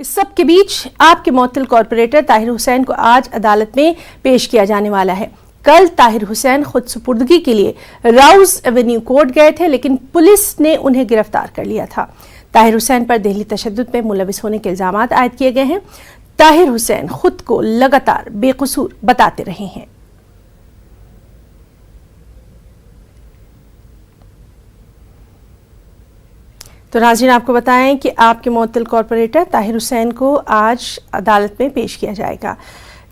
इस सब के बीच आपके मुअत्तल कॉरपोरेटर ताहिर हुसैन को आज अदालत में पेश किया जाने वाला है। कल ताहिर हुसैन खुद सुपुर्दगी के लिए राउज एवेन्यू कोर्ट गए थे, लेकिन पुलिस ने उन्हें गिरफ्तार कर लिया था। ताहिर हुसैन पर दिल्ली तशद्दुद में मुलविस होने के इल्जाम आयद किए गए हैं। ताहिर हुसैन खुद को लगातार बेकसूर बताते रहे हैं। तो नाज़रीन, आपको बताएं कि आपके मुअत्तल कॉरपोरेटर ताहिर हुसैन को आज अदालत में पेश किया जाएगा।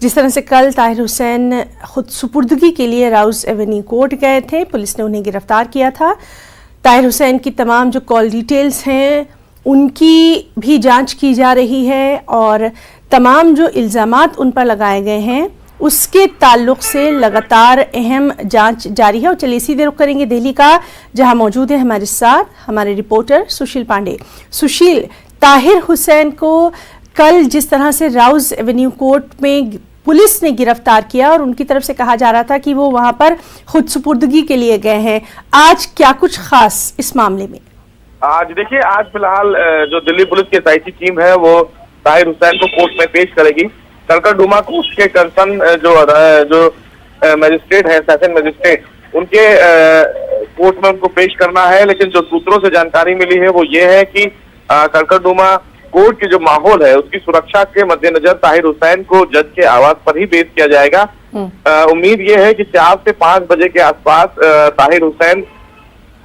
जिस तरह से कल ताहिर हुसैन खुद सुपुर्दगी के लिए राउज एवेन्यू कोर्ट गए थे, पुलिस ने उन्हें गिरफ्तार किया था। ताहिर हुसैन की तमाम जो कॉल डिटेल्स हैं उनकी भी जांच की जा रही है और तमाम जो इल्ज़ामात उन पर लगाए गए हैं उसके ताल्लुक से लगातार अहम जांच जारी है। और चलिए सीधे रुख करेंगे दिल्ली का, जहां मौजूद है हमारे साथ हमारे रिपोर्टर सुशील पांडे। सुशील, ताहिर हुसैन को कल जिस तरह से राउज एवेन्यू कोर्ट में पुलिस ने गिरफ्तार किया और उनकी तरफ से कहा जा रहा था कि वो वहां पर खुद सुपुर्दगी के लिए गए हैं, आज क्या कुछ खास इस मामले में? आज देखिए, आज फिलहाल जो दिल्ली पुलिस की SIT टीम है वो ताहिर हुसैन को कोर्ट में पेश करेगी। कलकत्ता कोर्ट के कंसर्न जो मजिस्ट्रेट है, सेशन मजिस्ट्रेट, उनके कोर्ट में उनको पेश करना है। लेकिन जो सूत्रों से जानकारी मिली है वो ये है कि कलकत्ता कोर्ट की जो माहौल है उसकी सुरक्षा के मद्देनजर ताहिर हुसैन को जज के आवास पर ही पेश किया जाएगा। उम्मीद ये है कि 4 से 5 बजे के आसपास ताहिर हुसैन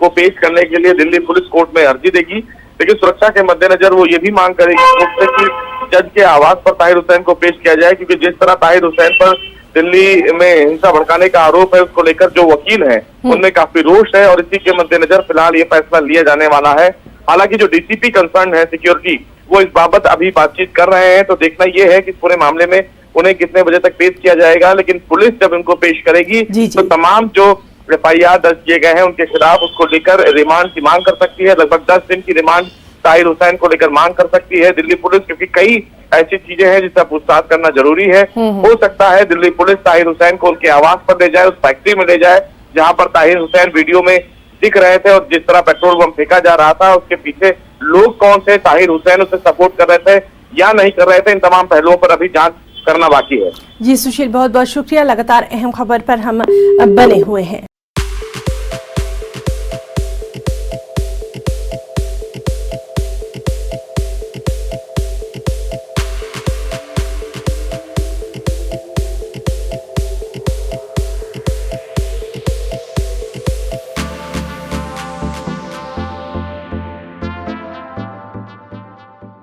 को पेश करने के लिए दिल्ली पुलिस कोर्ट में अर्जी देगी। लेकिन सुरक्षा के मद्देनजर वो ये भी मांग करेगी कोर्ट से कि जज के आवास पर ताहिर हुसैन को पेश किया जाए, क्योंकि जिस तरह ताहिर हुसैन पर दिल्ली में हिंसा भड़काने का आरोप है उसको लेकर जो वकील हैं उनमें काफी रोष है और इसी के मद्देनजर फिलहाल ये फैसला लिया जाने वाला है। हालांकि जो DCP कंसर्न है सिक्योरिटी, वो इस बाबत अभी बातचीत कर रहे हैं। तो देखना ये है कि पूरे मामले में उन्हें कितने बजे तक पेश किया जाएगा। लेकिन पुलिस जब इनको पेश करेगी तो तमाम जो FIR दर्ज किए गए हैं उनके खिलाफ उसको लेकर रिमांड की मांग कर सकती है। लगभग 10 दिन की रिमांड ताहिर हुसैन को लेकर मांग कर सकती है दिल्ली पुलिस, क्योंकि कई ऐसी चीजें हैं जिसका पूछताछ करना जरूरी है। हो सकता है दिल्ली पुलिस ताहिर हुसैन को उनके आवास पर ले जाए, उस फैक्ट्री में ले जाए जहां पर ताहिर हुसैन वीडियो में दिख रहे थे, और जिस तरह पेट्रोल बम फेंका जा रहा था उसके पीछे लोग कौन थे, ताहिर हुसैन उसे सपोर्ट कर रहे थे या नहीं कर रहे थे, इन तमाम पहलुओं पर अभी जांच करना बाकी है। जी सुशील, बहुत बहुत शुक्रिया। लगातार अहम खबर पर हम बने हुए हैं।